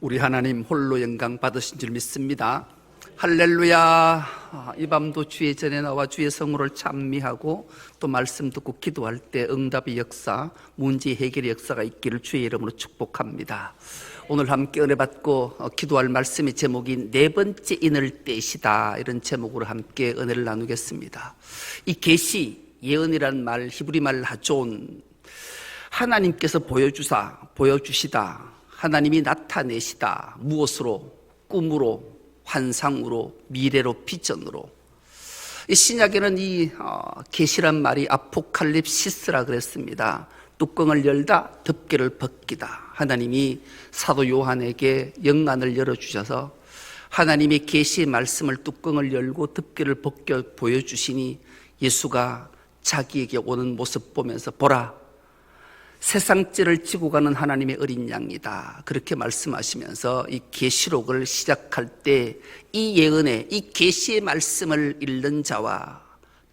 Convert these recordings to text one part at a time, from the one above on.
우리 하나님 홀로 영광 받으신 줄 믿습니다. 할렐루야. 이 밤도 주의 전에 나와 주의 성호를 찬미하고 또 말씀 듣고 기도할 때 응답의 역사, 문제 해결의 역사가 있기를 주의 이름으로 축복합니다. 오늘 함께 은혜 받고 기도할 말씀의 제목인 네 번째 인을 떼시다, 이런 제목으로 함께 은혜를 나누겠습니다. 이 계시, 예언이란 말, 히브리 말 하존, 하나님께서 보여주시다, 하나님이 나타내시다. 무엇으로? 꿈으로, 환상으로, 미래로, 비전으로. 이 신약에는 이 계시란 말이 아포칼립시스라 그랬습니다. 뚜껑을 열다, 덮개를 벗기다. 하나님이 사도 요한에게 영안을 열어주셔서 하나님의 계시의 말씀을 뚜껑을 열고 덮개를 벗겨 보여주시니 예수가 자기에게 오는 모습 보면서 보라, 세상죄를 지고 가는 하나님의 어린 양이다, 그렇게 말씀하시면서 이 계시록을 시작할 때 이 예언의, 이 계시의 말씀을 읽는 자와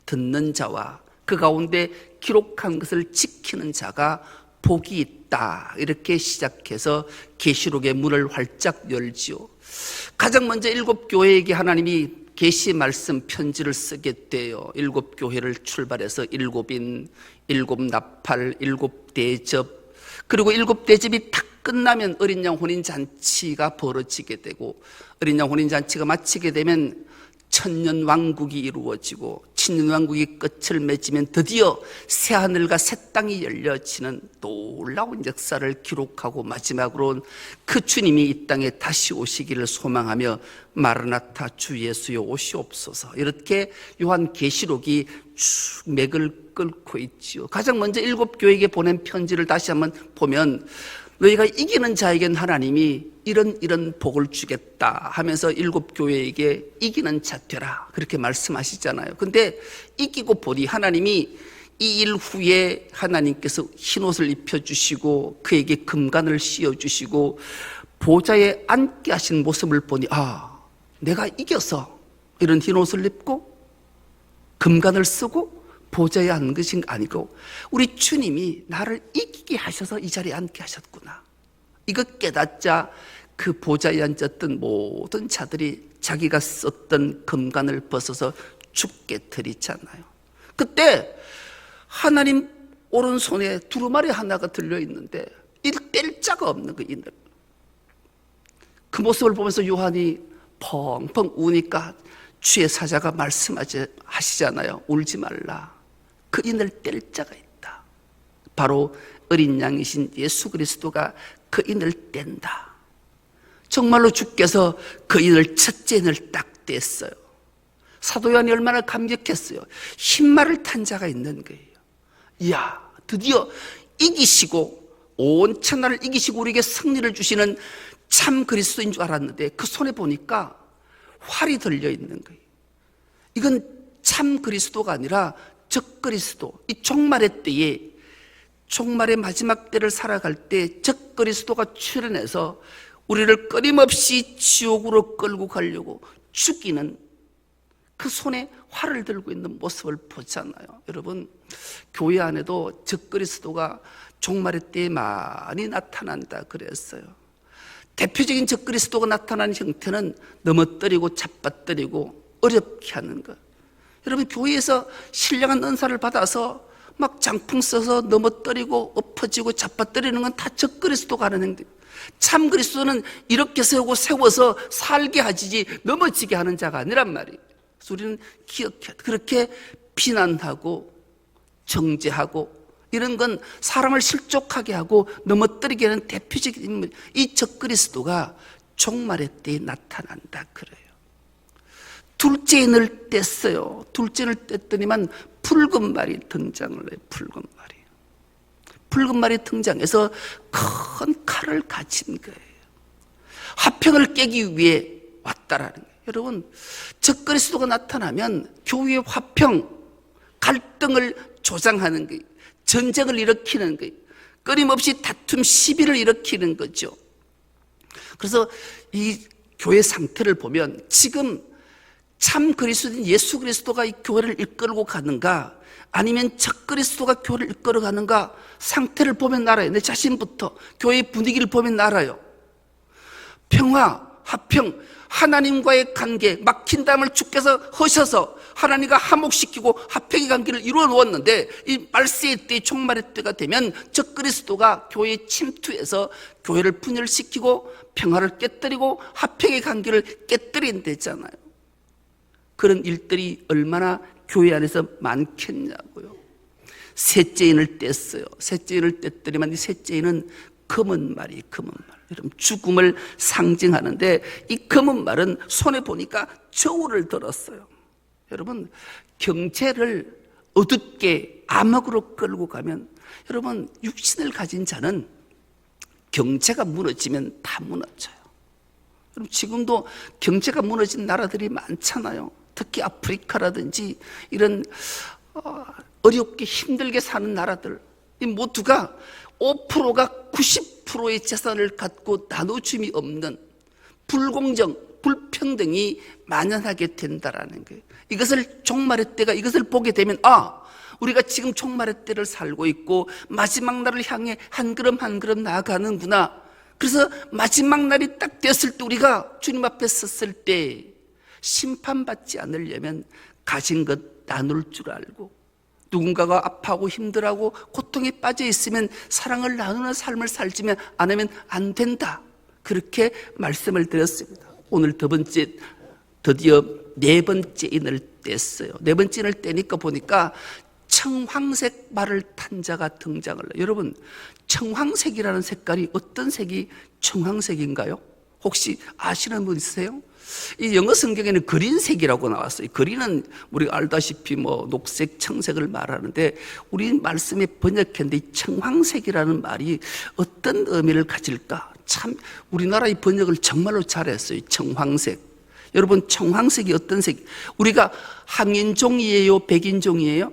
듣는 자와 그 가운데 기록한 것을 지키는 자가 복이 있다, 이렇게 시작해서 계시록의 문을 활짝 열지요. 가장 먼저 7교회에게 하나님이 계시 말씀 편지를 쓰게 돼요. 7교회를 출발해서 7인, 7나팔, 7대접, 그리고 7대접이 다 끝나면 어린 양 혼인잔치가 벌어지게 되고, 어린 양 혼인잔치가 마치게 되면 천년 왕국이 이루어지고, 천년 왕국이 끝을 맺으면 드디어 새하늘과 새 땅이 열려지는 놀라운 역사를 기록하고, 마지막으로는 그 주님이 이 땅에 다시 오시기를 소망하며 마르나타 주 예수여 오시옵소서, 이렇게 요한계시록이 쭉 맥을 끓고 있지요. 가장 먼저 7교회에게 보낸 편지를 다시 한번 보면, 너희가 이기는 자에겐 하나님이 이런 복을 주겠다 하면서 7교회에게 이기는 자 되라, 그렇게 말씀하시잖아요. 근데 이기고 보니 하나님이 이 일 후에 하나님께서 흰옷을 입혀주시고 그에게 금관을 씌워주시고 보좌에 앉게 하신 모습을 보니, 내가 이겨서 이런 흰옷을 입고 금관을 쓰고 보좌에 앉은 것이 아니고 우리 주님이 나를 이기게 하셔서 이 자리에 앉게 하셨구나, 이거 깨닫자 그 보좌에 앉았던 모든 자들이 자기가 썼던 금관을 벗어서 죽게 들이잖아요. 그때 하나님 오른손에 두루마리 하나가 들려있는데 뗄 자가 없는 그 인을, 그 모습을 보면서 요한이 펑펑 우니까 주의 사자가 말씀하시잖아요. 울지 말라, 그 인을 뗄 자가 있다. 바로 어린 양이신 예수 그리스도가 그 인을 뗀다. 정말로 주께서 그 인을, 첫째 인을 딱 뗐어요. 사도 요한이 얼마나 감격했어요. 흰말을 탄 자가 있는 거예요. 이야, 드디어 이기시고 온 천하를 이기시고 우리에게 승리를 주시는 참 그리스도인 줄 알았는데 그 손에 보니까 활이 들려있는 거예요. 이건 참 그리스도가 아니라 적 그리스도, 이 종말의 때에, 종말의 마지막 때를 살아갈 때 적 그리스도가 출현해서 우리를 끊임없이 지옥으로 끌고 가려고 죽이는, 그 손에 활을 들고 있는 모습을 보잖아요. 여러분, 교회 안에도 적 그리스도가 종말의 때에 많이 나타난다 그랬어요. 대표적인 적 그리스도가 나타나는 형태는 넘어뜨리고 잡아뜨리고 어렵게 하는 것. 여러분, 교회에서 신령한 은사를 받아서 막 장풍 써서 넘어뜨리고 엎어지고 잡아뜨리는 건 다 적 그리스도가 하는 행동. 참 그리스도는 이렇게 세워서 살게 하지 넘어지게 하는 자가 아니란 말이에요. 그래서 우리는 기억해야 돼. 그렇게 비난하고 정죄하고 이런 건 사람을 실족하게 하고 넘어뜨리게 하는 대표적인 인물, 이 적 그리스도가 종말의 때에 나타난다 그래요. 둘째 인을 뗐어요. 둘째 인을 뗐더니만 붉은 말이 등장을 해요. 붉은 말이 등장해서 큰 칼을 가진 거예요. 화평을 깨기 위해 왔다라는 거예요. 여러분, 적 그리스도가 나타나면 교회의 화평, 갈등을 조장하는 거예요. 전쟁을 일으키는 거예요. 끊임없이 다툼, 시비를 일으키는 거죠. 그래서 이 교회 상태를 보면 지금 참 그리스도인 예수 그리스도가 이 교회를 이끌고 가는가, 아니면 적 그리스도가 교회를 이끌어 가는가, 상태를 보면 알아요. 내 자신부터 교회의 분위기를 보면 알아요. 평화, 화평, 하나님과의 관계, 막힌 담을 주께서 허셔서 하나님과 화목시키고 화평의 관계를 이루어 놓았는데, 이 말세의 때, 종말의 때가 되면 적그리스도가 교회에 침투해서 교회를 분열시키고 평화를 깨뜨리고 화평의 관계를 깨뜨린다잖아요. 그런 일들이 얼마나 교회 안에서 많겠냐고요. 셋째인을 뗐어요. 셋째인을 뗐더니만 이 셋째인은 검은 말이 검은 말. 여러분, 죽음을 상징하는데 이 검은 말은 손에 보니까 저울을 들었어요. 여러분, 경제를 어둡게 암흑으로 끌고 가면, 여러분, 육신을 가진 자는 경제가 무너지면 다 무너져요. 여러분, 지금도 경제가 무너진 나라들이 많잖아요. 특히 아프리카라든지 이런 어렵게 힘들게 사는 나라들, 이 모두가 5%가 90%의 재산을 갖고 나눠줌이 없는 불공정, 불평등이 만연하게 된다라는 거예요. 이것을 종말의 때가, 이것을 보게 되면, 우리가 지금 종말의 때를 살고 있고 마지막 날을 향해 한 걸음 한 걸음 나아가는구나. 그래서 마지막 날이 딱 됐을 때, 우리가 주님 앞에 섰을 때 심판받지 않으려면 가진 것 나눌 줄 알고, 누군가가 아파하고 힘들어하고 고통에 빠져 있으면 사랑을 나누는 삶을 살지면 않으면 안 된다. 그렇게 말씀을 드렸습니다. 오늘 드디어 네 번째 인을 뗐어요. 네 번째 인을 떼니까 보니까 청황색 말을 탄 자가 등장을 해요. 여러분, 청황색이라는 색깔이 어떤 색이 청황색인가요? 혹시 아시는 분 있으세요? 이 영어 성경에는 그린색이라고 나왔어요. 그린은 우리가 알다시피 녹색, 청색을 말하는데, 우리 말씀에 번역했는데 이 청황색이라는 말이 어떤 의미를 가질까? 참 우리나라의 번역을 정말로 잘했어요. 청황색. 여러분, 청황색이 어떤 색? 우리가 황인종이에요, 백인종이에요?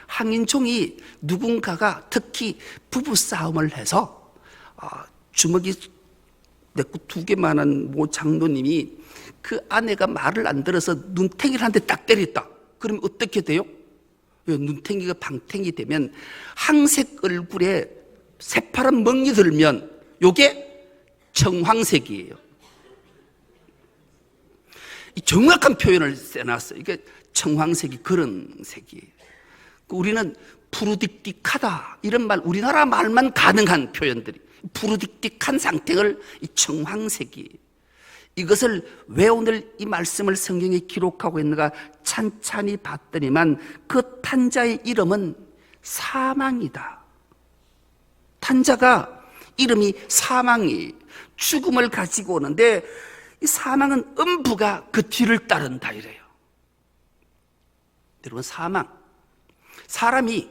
황인종이 누군가가 특히 부부싸움을 해서 주먹이 내고 2개만한 모 장로님이 그 아내가 말을 안 들어서 눈탱이를 한 대 딱 때렸다. 그러면 어떻게 돼요? 눈탱이가 방탱이 되면 항색 얼굴에 새파란 멍이 들면 요게 청황색이에요. 정확한 표현을 써놨어요. 이게 청황색이 그런 색이에요. 우리는 푸르딕딕하다 이런 말, 우리나라 말만 가능한 표현들이, 푸르딕딕한 상태를 이 청황색이, 이것을 왜 오늘 이 말씀을 성경에 기록하고 있는가 찬찬히 봤더니만 그 탄자의 이름은 사망이다. 탄자가 이름이 사망이, 죽음을 가지고 오는데 이 사망은 음부가 그 뒤를 따른다 이래요. 여러분, 사람이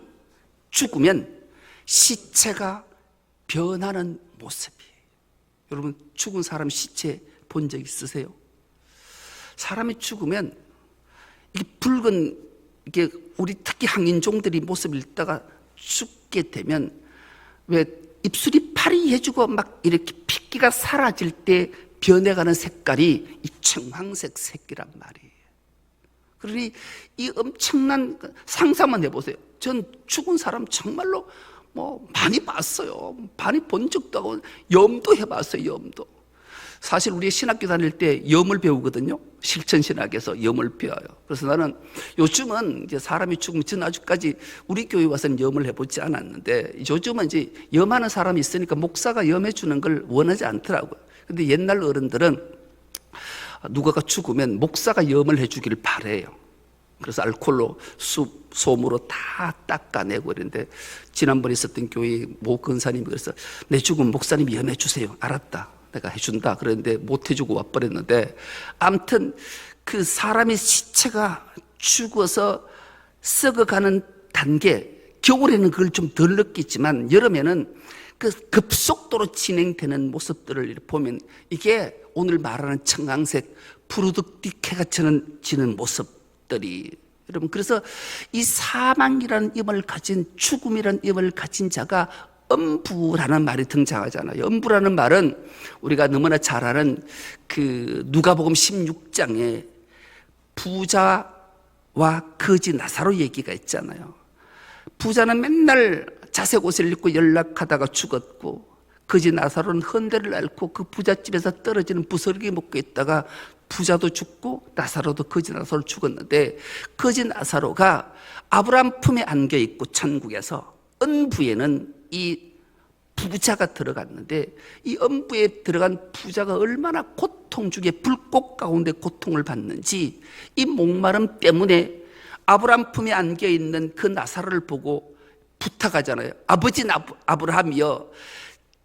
죽으면 시체가 변하는 모습이에요. 여러분, 죽은 사람 시체 본 적 있으세요? 사람이 죽으면 이게 붉은, 이게 우리 특히 황인종들이 모습을 읽다가 죽게 되면 왜 입술이 파리해지고 막 이렇게 핏기가 사라질 때 변해가는 색깔이 이 청황색 색이란 말이에요. 그러니 이 엄청난 상상만 해보세요. 전 죽은 사람 정말로 많이 봤어요. 많이 본 적도 하고 염도 해봤어요. 염도. 사실 우리 신학교 다닐 때 염을 배우거든요. 실천신학에서 염을 배워요. 그래서 나는 요즘은 이제 사람이 죽으면, 전 아직까지 우리 교회 와서는 염을 해보지 않았는데, 요즘은 이제 염하는 사람이 있으니까 목사가 염해주는 걸 원하지 않더라고요. 근데 옛날 어른들은 누가가 죽으면 목사가 염을 해주기를 바래요. 그래서 알코올로 솜으로 다 닦아내고 그랬는데, 지난번에 있었던 교회 모 근사님이 그래서 내 죽으면 목사님이 염해주세요. 알았다, 내가 해준다. 그랬는데 못 해주고 와버렸는데, 아무튼 그 사람의 시체가 죽어서 썩어가는 단계, 겨울에는 그걸 좀 덜 느끼지만 여름에는 그 급속도로 진행되는 모습들을 보면 이게 오늘 말하는 청황색, 푸르딕해가 지는 모습들이, 여러분, 그래서 이 사망이라는 이름을 가진, 죽음이라는 이름을 가진 자가 음부라는 말이 등장하잖아요. 음부라는 말은 우리가 너무나 잘 아는 그 누가복음 16장에 부자와 거지 나사로 얘기가 있잖아요. 부자는 맨날 자색 옷을 입고 연락하다가 죽었고, 거지 나사로는 헌데를 앓고 그 부잣집에서 떨어지는 부스러기 먹고 있다가 부자도 죽고 나사로도 거지 나사로 죽었는데, 거지 나사로가 아브라함 품에 안겨 있고 천국에서 은부에는 이 부자가 들어갔는데, 이 음부에 들어간 부자가 얼마나 고통 중에 불꽃 가운데 고통을 받는지 이 목마름 때문에 아브라함 품에 안겨 있는 그 나사로를 보고 부탁하잖아요. 아버지 아브라함이여,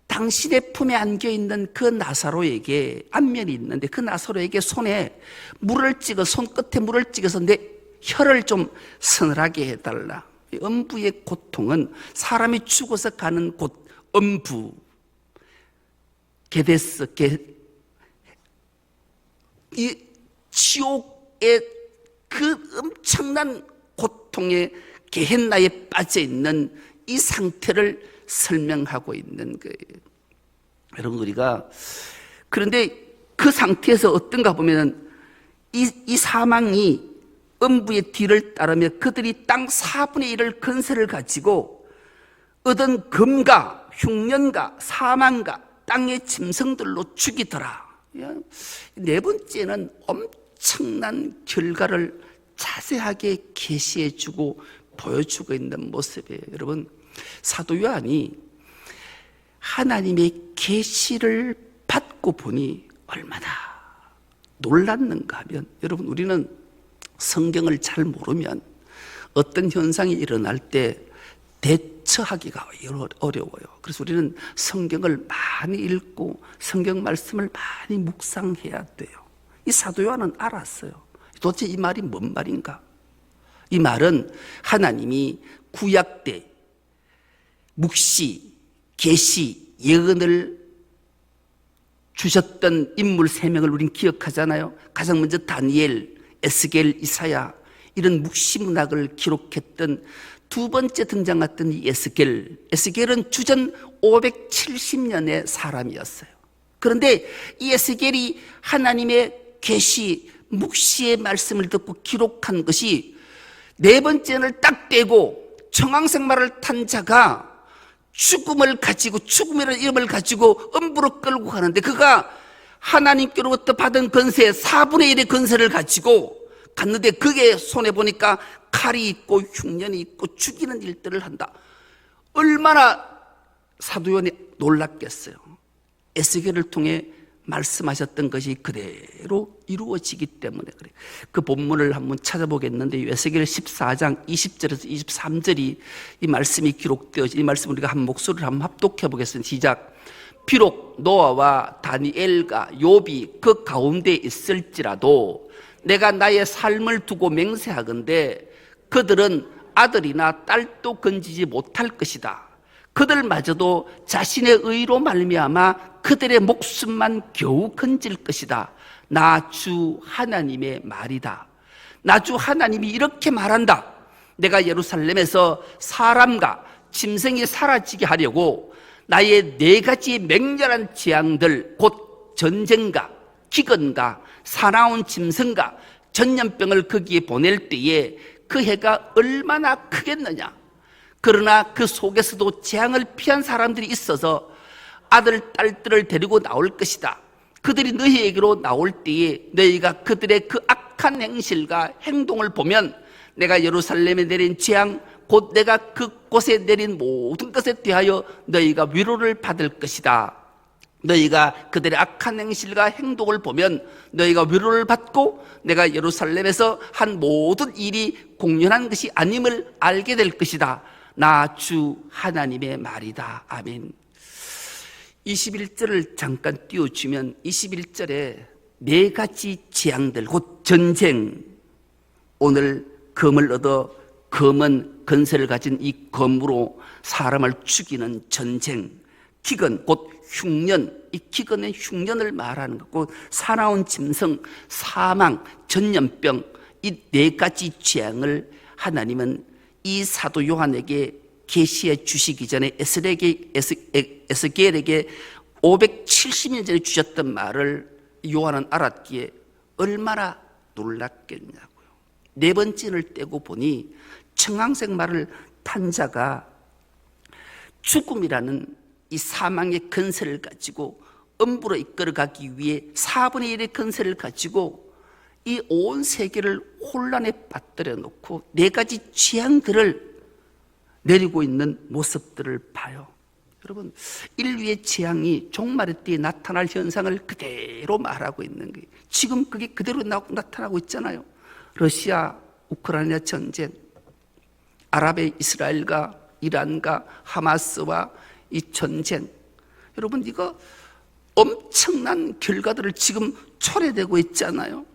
당신의 품에 안겨 있는 그 나사로에게 안면이 있는데 그 나사로에게 손에 물을 찍어, 손끝에 물을 찍어서 내 혀를 좀 서늘하게 해달라. 음부의 고통은 사람이 죽어서 가는 곳, 음부, 게데스, 이 지옥의 그 엄청난 고통의 게헨나에 빠져 있는 이 상태를 설명하고 있는 거예요. 여러분, 우리가 그런데 그 상태에서 어떤가 보면은 이 사망이 음부의 뒤를 따르며 그들이 땅 4분의 1을 건설을 가지고 얻은 금과 흉년과 사망과 땅의 짐승들로 죽이더라. 네 번째는 엄청난 결과를 자세하게 계시해주고 보여주고 있는 모습이에요. 여러분, 사도 요한이 하나님의 계시를 받고 보니 얼마나 놀랐는가 하면, 여러분, 우리는 성경을 잘 모르면 어떤 현상이 일어날 때 대처하기가 어려워요. 그래서 우리는 성경을 많이 읽고 성경 말씀을 많이 묵상해야 돼요. 이 사도 요한은 알았어요. 도대체 이 말이 뭔 말인가? 이 말은 하나님이 구약 때 묵시, 계시, 예언을 주셨던 인물 3명을 우린 기억하잖아요. 가장 먼저 다니엘, 에스겔, 이사야, 이런 묵시 문학을 기록했던 두 번째 등장했던 이 에스겔은 주전 570년의 사람이었어요. 그런데 이 에스겔이 하나님의 계시, 묵시의 말씀을 듣고 기록한 것이 네 번째를 딱 떼고 청황생마를 탄 자가 죽음을 가지고, 죽음이라는 이름을 가지고 음부로 끌고 가는데, 그가 하나님께로부터 받은 건세 4분의 1의 건세를 가지고 갔는데 그게 손에 보니까 칼이 있고 흉년이 있고 죽이는 일들을 한다. 얼마나 사도 요한이 놀랐겠어요. 에스겔을 통해 말씀하셨던 것이 그대로 이루어지기 때문에 그래요. 그 본문을 한번 찾아보겠는데 에스겔 14장 20절에서 23절이 이 말씀이 기록되어져, 이 말씀 우리가 한 목소리를 한번 합독해 보겠습니다. 시작. 비록 노아와 다니엘과 욥이 그 가운데 있을지라도 내가 나의 삶을 두고 맹세하건대 그들은 아들이나 딸도 건지지 못할 것이다. 그들마저도 자신의 의로 말미암아 그들의 목숨만 겨우 건질 것이다. 나 주 하나님의 말이다. 나 주 하나님이 이렇게 말한다. 내가 예루살렘에서 사람과 짐승이 사라지게 하려고 나의 4가지 맹렬한 재앙들, 곧 전쟁과 기근과 사나운 짐승과 전염병을 거기에 보낼 때에 그 해가 얼마나 크겠느냐. 그러나 그 속에서도 재앙을 피한 사람들이 있어서 아들, 딸들을 데리고 나올 것이다. 그들이 너희에게로 나올 때에 너희가 그들의 그 악한 행실과 행동을 보면 내가 예루살렘에 내린 재앙, 곧 내가 그곳에 내린 모든 것에 대하여 너희가 위로를 받을 것이다. 너희가 그들의 악한 행실과 행동을 보면 너희가 위로를 받고 내가 예루살렘에서 한 모든 일이 공연한 것이 아님을 알게 될 것이다. 나 주 하나님의 말이다. 아멘. 21절을 잠깐 띄워주면 21절에 4가지 재앙들, 곧 전쟁, 오늘 검을 얻어 검은 건세를 가진 이 검으로 사람을 죽이는 전쟁, 기근, 곧 흉년, 이 기근의 흉년을 말하는 거고, 사나운 짐승, 사망, 전염병, 이 4가지 재앙을 하나님은 이 사도 요한에게 계시해 주시기 전에 에스겔에게 570년 전에 주셨던 말을 요한은 알았기에 얼마나 놀랐겠냐고요. 4번째를 떼고 보니 청황색 말을 탄 자가 죽음이라는 이 사망의 근세를 가지고 음부로 이끌어가기 위해 4분의 1의 근세를 가지고 이 온 세계를 혼란에 빠뜨려 놓고 4가지 재앙들을 내리고 있는 모습들을 봐요. 여러분, 인류의 재앙이 종말의 때에 나타날 현상을 그대로 말하고 있는 거예요. 지금 그게 그대로 나타나고 있잖아요. 러시아, 우크라이나 전쟁, 아랍의 이스라엘과 이란과 하마스와 이 전쟁. 여러분, 이거 엄청난 결과들을 지금 초래되고 있잖아요.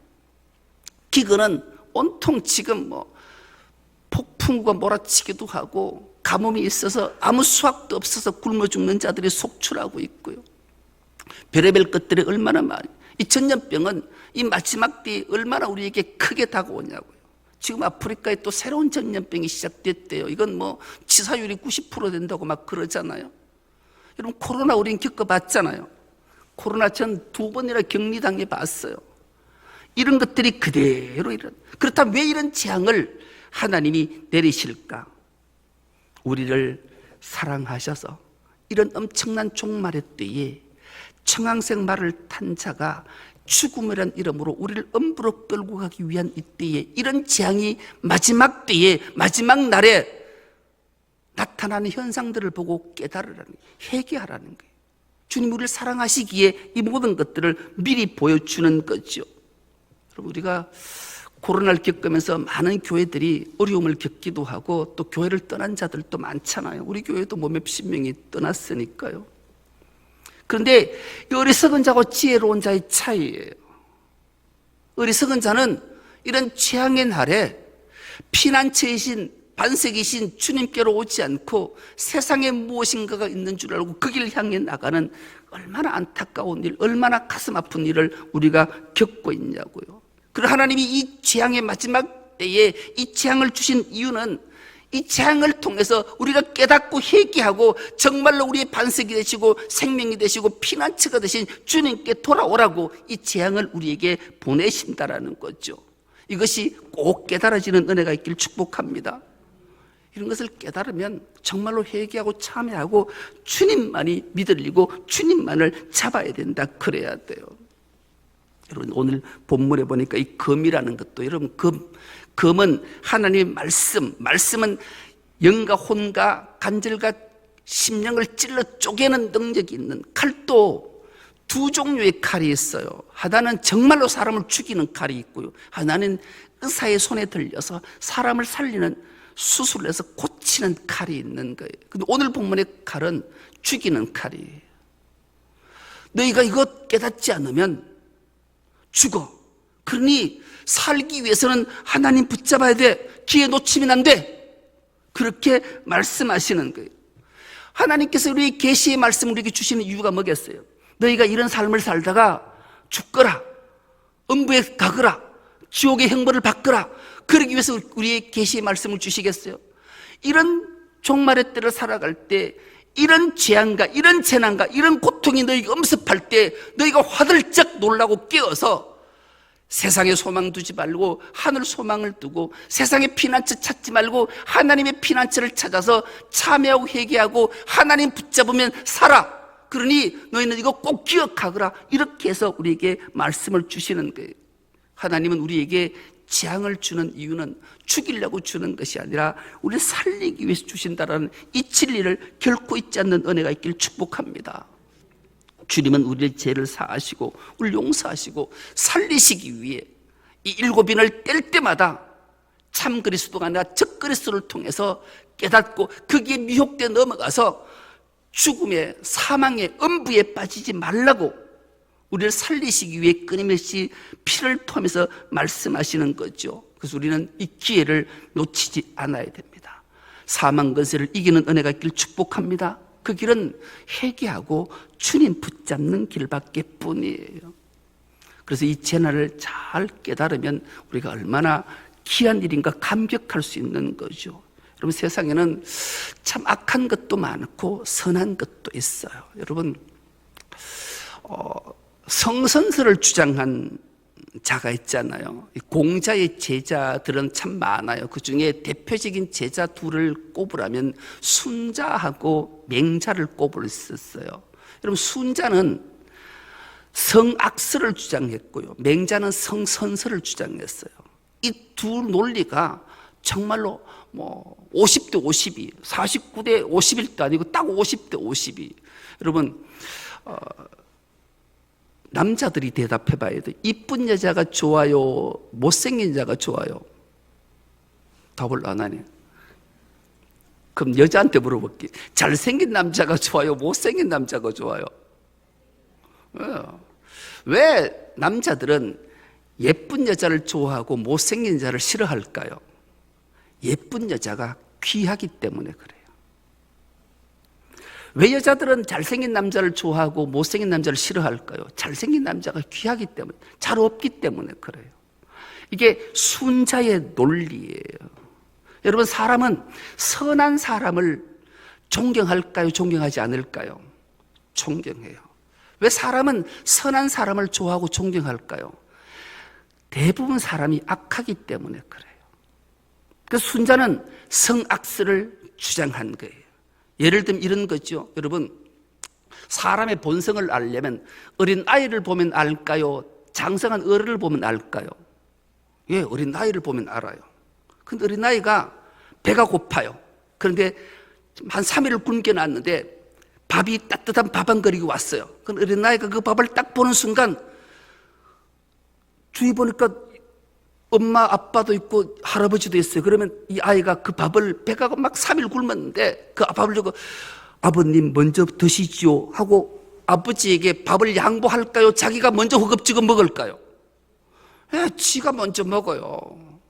기근은 온통 지금 폭풍우가 몰아치기도 하고 가뭄이 있어서 아무 수확도 없어서 굶어 죽는 자들이 속출하고 있고요. 별의별 것들이 얼마나 많이, 이 전염병은 이 마지막 때에 얼마나 우리에게 크게 다가오냐고요. 지금 아프리카에 또 새로운 전염병이 시작됐대요. 이건 치사율이 90% 된다고 막 그러잖아요. 여러분, 코로나 우린 겪어봤잖아요. 코로나 전 2번이나 격리당해 봤어요. 이런 것들이 그대로 그렇다면 왜 이런 재앙을 하나님이 내리실까? 우리를 사랑하셔서 이런 엄청난 종말의 때에 청황색 말을 탄 자가 죽음이란 이름으로 우리를 음부로 끌고 가기 위한 이때에 이런 재앙이 마지막 때에 마지막 날에 나타나는 현상들을 보고 깨달으라는, 회개하라는 거예요. 주님 우리를 사랑하시기에 이 모든 것들을 미리 보여주는 거죠. 여러분, 우리가 코로나를 겪으면서 많은 교회들이 어려움을 겪기도 하고 또 교회를 떠난 자들도 많잖아요. 우리 교회도 몇십 명이 떠났으니까요. 그런데 이 어리석은 자고 지혜로운 자의 차이예요. 어리석은 자는 이런 재앙의 날에 피난처이신 반석이신 주님께로 오지 않고 세상에 무엇인가가 있는 줄 알고 그 길을 향해 나가는 얼마나 안타까운 일, 얼마나 가슴 아픈 일을 우리가 겪고 있냐고요. 그리고 하나님이 이 재앙의 마지막 때에 이 재앙을 주신 이유는 이 재앙을 통해서 우리가 깨닫고 회개하고 정말로 우리의 반석이 되시고 생명이 되시고 피난처가 되신 주님께 돌아오라고 이 재앙을 우리에게 보내신다라는 거죠. 이것이 꼭 깨달아지는 은혜가 있길 축복합니다. 이런 것을 깨달으면 정말로 회개하고 참회하고 주님만이 믿을리고 주님만을 잡아야 된다, 그래야 돼요. 여러분, 오늘 본문에 보니까 이 검이라는 것도, 여러분, 검은 하나님의 말씀은 영과 혼과 간절과 심령을 찔러 쪼개는 능력이 있는 칼도 2종류의 칼이 있어요. 하나는 정말로 사람을 죽이는 칼이 있고요, 하나는 의사의 손에 들려서 사람을 살리는, 수술을 해서 고치는 칼이 있는 거예요. 근데 오늘 본문의 칼은 죽이는 칼이에요. 너희가 이것 깨닫지 않으면 죽어. 그러니 살기 위해서는 하나님 붙잡아야 돼. 기회 놓치면 안 돼. 그렇게 말씀하시는 거예요. 하나님께서 우리 계시의 말씀을 우리에게 주시는 이유가 뭐겠어요? 너희가 이런 삶을 살다가 죽거라, 음부에 가거라, 지옥의 형벌을 받거라, 그러기 위해서 우리의 계시의 말씀을 주시겠어요? 이런 종말의 때를 살아갈 때 이런 재앙과 이런 재난과 이런 고통이 너희가 엄습할 때 너희가 화들짝 놀라고 깨어서 세상에 소망 두지 말고 하늘 소망을 두고 세상의 피난처 찾지 말고 하나님의 피난처를 찾아서 참회하고 회개하고 하나님 붙잡으면 살아. 그러니 너희는 이거 꼭 기억하거라. 이렇게 해서 우리에게 말씀을 주시는 거예요. 하나님은 우리에게 재앙을 주는 이유는 죽이려고 주는 것이 아니라 우리를 살리기 위해서 주신다라는 이 진리를 결코 잊지 않는 은혜가 있길 축복합니다. 주님은 우리의 죄를 사하시고 우리를 용서하시고 살리시기 위해 이 7인을 뗄 때마다 참 그리스도가 아니라 적 그리스도를 통해서 깨닫고 거기에 미혹돼 넘어가서 죽음의 사망의 음부에 빠지지 말라고 우리를 살리시기 위해 끊임없이 피를 토하면서 말씀하시는 거죠. 그래서 우리는 이 기회를 놓치지 않아야 됩니다. 사망 권세를 이기는 은혜가 있길 축복합니다. 그 길은 회개하고 주님 붙잡는 길밖에 뿐이에요. 그래서 이 재난을 잘 깨달으면 우리가 얼마나 귀한 일인가 감격할 수 있는 거죠. 여러분, 세상에는 참 악한 것도 많고 선한 것도 있어요. 여러분, 성선설을 주장한 자가 있잖아요. 공자의 제자들은 참 많아요. 그 중에 대표적인 제자 둘을 꼽으라면 순자하고 맹자를 꼽을 수 있어요. 여러분, 순자는 성악설을 주장했고요, 맹자는 성선설을 주장했어요. 이 두 논리가 정말로 50대 52, 49대 51도 아니고 딱 50대 52. 여러분, 남자들이 대답해 봐야 돼. 이쁜 여자가 좋아요, 못생긴 여자가 좋아요? 답을 안 하네. 그럼 여자한테 물어볼게. 잘생긴 남자가 좋아요, 못생긴 남자가 좋아요? 왜 남자들은 예쁜 여자를 좋아하고 못생긴 여자를 싫어할까요? 예쁜 여자가 귀하기 때문에 그래요. 왜 여자들은 잘생긴 남자를 좋아하고 못생긴 남자를 싫어할까요? 잘생긴 남자가 귀하기 때문에, 잘 없기 때문에 그래요. 이게 순자의 논리예요. 여러분, 사람은 선한 사람을 존경할까요? 존경하지 않을까요? 존경해요. 왜 사람은 선한 사람을 좋아하고 존경할까요? 대부분 사람이 악하기 때문에 그래요. 그래서 순자는 성악설을 주장한 거예요. 예를 들면 이런 거죠. 여러분, 사람의 본성을 알려면 어린 아이를 보면 알까요? 장성한 어른을 보면 알까요? 예, 어린 아이를 보면 알아요. 근데 어린 아이가 배가 고파요. 그런데 한 3일을 굶겨 놨는데 밥이 따뜻한 밥 한 그릇이 왔어요. 그럼 어린 아이가 그 밥을 딱 보는 순간 주위 보니까 엄마 아빠도 있고 할아버지도 있어요. 그러면 이 아이가 그 밥을, 배가 막 3일 굶었는데 그 밥을 주고 아버님 먼저 드시지요 하고 아버지에게 밥을 양보할까요? 자기가 먼저 허겁지겁 먹을까요? 지가 먼저 먹어요.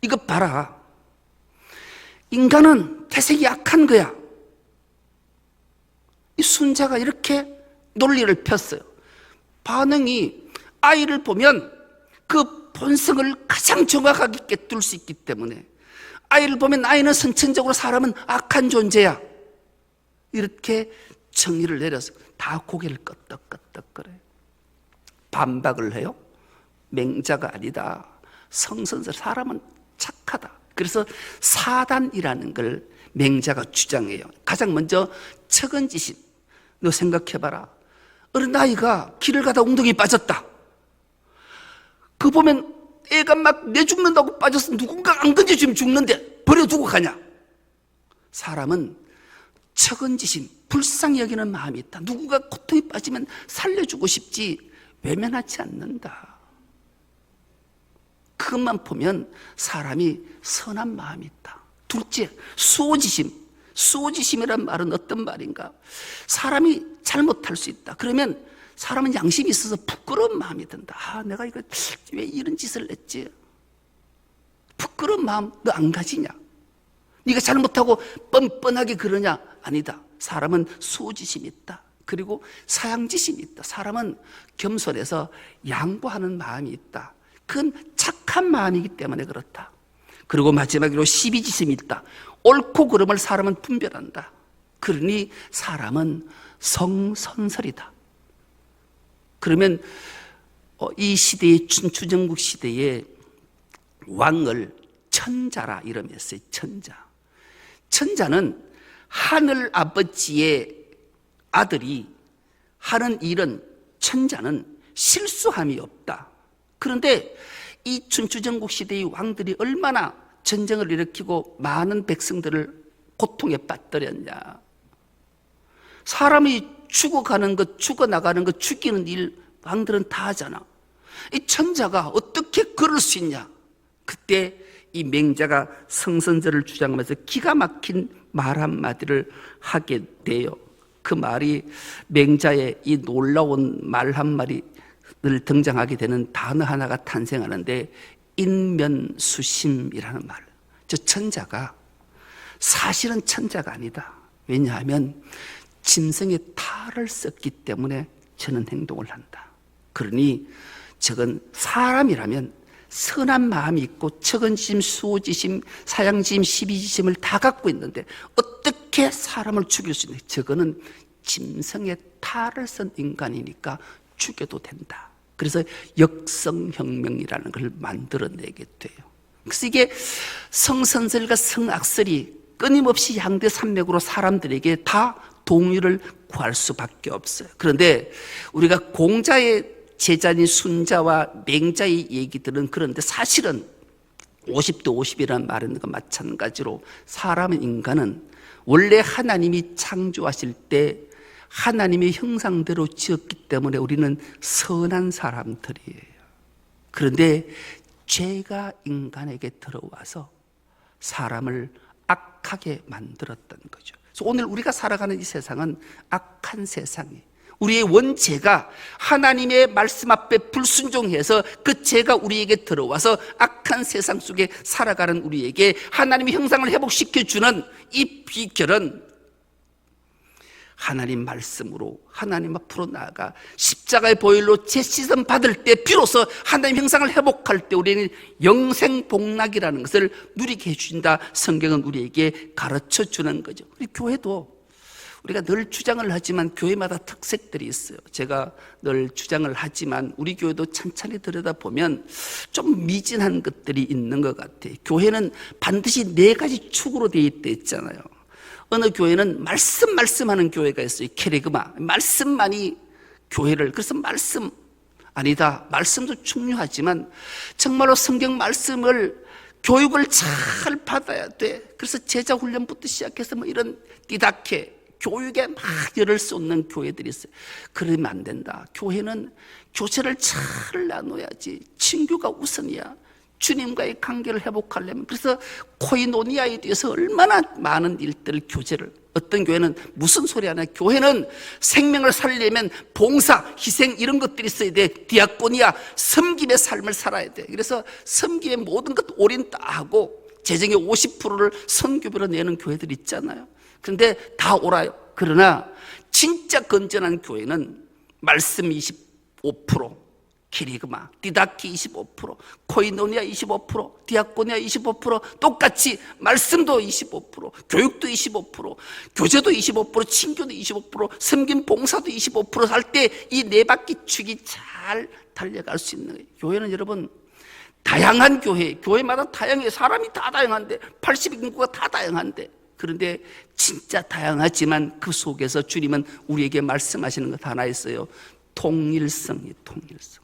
이거 봐라. 인간은 태생이 악한 거야. 이 순자가 이렇게 논리를 폈어요. 반응이 아이를 보면 그 본성을 가장 정확하게 꿰뚫을 수 있기 때문에, 아이를 보면 아이는 선천적으로 사람은 악한 존재야, 이렇게 정의를 내려서 다 고개를 끄덕끄덕거려요. 반박을 해요. 맹자가 아니다. 성선설, 사람은 착하다. 그래서 사단이라는 걸 맹자가 주장해요. 가장 먼저 척은지심. 너 생각해봐라. 어린 아이가 길을 가다 웅덩이에 빠졌다. 그거 보면 애가 막 내 죽는다고 빠져서 누군가 안 건져주면 죽는데 버려두고 가냐? 사람은 척은지심, 불쌍히 여기는 마음이 있다. 누군가 고통에 빠지면 살려주고 싶지 외면하지 않는다. 그것만 보면 사람이 선한 마음이 있다. 둘째, 수호지심. 수호지심이란 말은 어떤 말인가? 사람이 잘못할 수 있다. 그러면 사람은 양심이 있어서 부끄러운 마음이 든다. 내가 이거 왜 이런 짓을 했지? 부끄러운 마음 너 안 가지냐? 네가 잘못하고 뻔뻔하게 그러냐? 아니다. 사람은 수호지심이 있다. 그리고 사양지심이 있다. 사람은 겸손해서 양보하는 마음이 있다. 그건 착한 마음이기 때문에 그렇다. 그리고 마지막으로 시비지심이 있다. 옳고 그름을 사람은 분별한다. 그러니 사람은 성선설이다. 그러면 이 시대의 춘추전국 시대의 왕을 천자라 이름했어요. 천자. 천자는 하늘 아버지의 아들이 하는 일은, 천자는 실수함이 없다. 그런데 이 춘추전국 시대의 왕들이 얼마나 전쟁을 일으키고 많은 백성들을 고통에 빠뜨렸냐. 사람이 죽어가는 것, 죽어나가는 것, 죽이는 일 왕들은 다 하잖아. 이 천자가 어떻게 그럴 수 있냐. 그때 이 맹자가 성선설을 주장하면서 기가 막힌 말 한마디를 하게 돼요. 그 말이, 맹자의 이 놀라운 말 한마디를 등장하게 되는 단어 하나가 탄생하는데, 인면수심이라는 말. 저 천자가 사실은 천자가 아니다. 왜냐하면 짐승의 탈을 썼기 때문에 저는 행동을 한다. 그러니 저건 사람이라면 선한 마음이 있고 척은지심, 수호지심, 사양지심, 시비지심을 다 갖고 있는데 어떻게 사람을 죽일 수 있냐? 저거는 짐승의 탈을 쓴 인간이니까 죽여도 된다. 그래서 역성혁명이라는 걸 만들어내게 돼요. 그래서 이게 성선설과 성악설이 끊임없이 양대 산맥으로 사람들에게 다 동의를 구할 수밖에 없어요. 그런데 우리가 공자의 제자인 순자와 맹자의 얘기들은 그런데 사실은 50대 50이라는 말은 그 마찬가지로 사람은 인간은 원래 하나님이 창조하실 때 하나님의 형상대로 지었기 때문에 우리는 선한 사람들이에요. 그런데 죄가 인간에게 들어와서 사람을 악하게 만들었던 거죠. 그래서 오늘 우리가 살아가는 이 세상은 악한 세상이에요. 우리의 원죄가 하나님의 말씀 앞에 불순종해서 그 죄가 우리에게 들어와서 악한 세상 속에 살아가는 우리에게 하나님의 형상을 회복시켜주는 이 비결은 하나님 말씀으로 하나님 앞으로 나아가 십자가의 보혈로 제시선 받을 때 비로소 하나님 형상을 회복할 때 우리는 영생복락이라는 것을 누리게 해준다. 성경은 우리에게 가르쳐주는 거죠. 우리 교회도 우리가 늘 주장을 하지만 교회마다 특색들이 있어요. 제가 늘 주장을 하지만 우리 교회도 찬찬히 들여다보면 좀 미진한 것들이 있는 것 같아요. 교회는 반드시 4가지 축으로 되어 있다 했잖아요. 어느 교회는 말씀하는 교회가 있어요. 케리그마, 말씀만이 교회를. 그래서 말씀 아니다. 말씀도 중요하지만 정말로 성경 말씀을 교육을 잘 받아야 돼. 그래서 제자 훈련부터 시작해서 뭐 이런 디다케 교육에 막 열을 쏟는 교회들이 있어요. 그러면 안 된다. 교회는 교제를 잘 나눠야지. 친교가 우선이야. 주님과의 관계를 회복하려면. 그래서 코이노니아에 대해서 얼마나 많은 일들을 교제를. 어떤 교회는 무슨 소리 하나. 교회는 생명을 살리려면 봉사, 희생 이런 것들이 있어야 돼. 디아코니아, 섬김의 삶을 살아야 돼. 그래서 섬김의 모든 것 올인 다 하고 재정의 50%를 선교비로 내는 교회들 있잖아요. 그런데 다 옳아요. 그러나 진짜 건전한 교회는 말씀 25%, 키리그마, 디다키 25%, 코이노니아 25%, 디아코니아 25%, 똑같이 말씀도 25%, 교육도 25%, 교제도 25%, 친교도 25%, 섬김 봉사도 25% 할 때 이 4바퀴 축이 잘 달려갈 수 있는 거예요. 교회는 여러분 다양한 교회마다 다양해요. 사람이 다 다양한데 80인구가 다 다양한데 그런데 진짜 다양하지만 그 속에서 주님은 우리에게 말씀하시는 것 하나 있어요. 통일성이 통일성.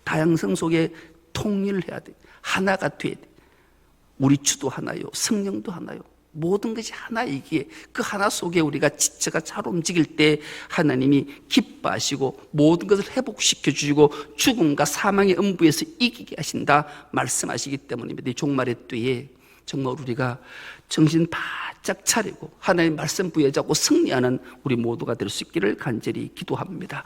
다양성 속에 통일해야 돼. 하나가 돼야 돼. 우리 주도 하나요. 성령도 하나요. 모든 것이 하나이기에 그 하나 속에 우리가 지체가 잘 움직일 때 하나님이 기뻐하시고 모든 것을 회복시켜 주시고 죽음과 사망의 음부에서 이기게 하신다 말씀하시기 때문입니다. 이 종말의 때에 정말 우리가 정신 바짝 차리고 하나님 말씀 부여잡고 승리하는 우리 모두가 될 수 있기를 간절히 기도합니다.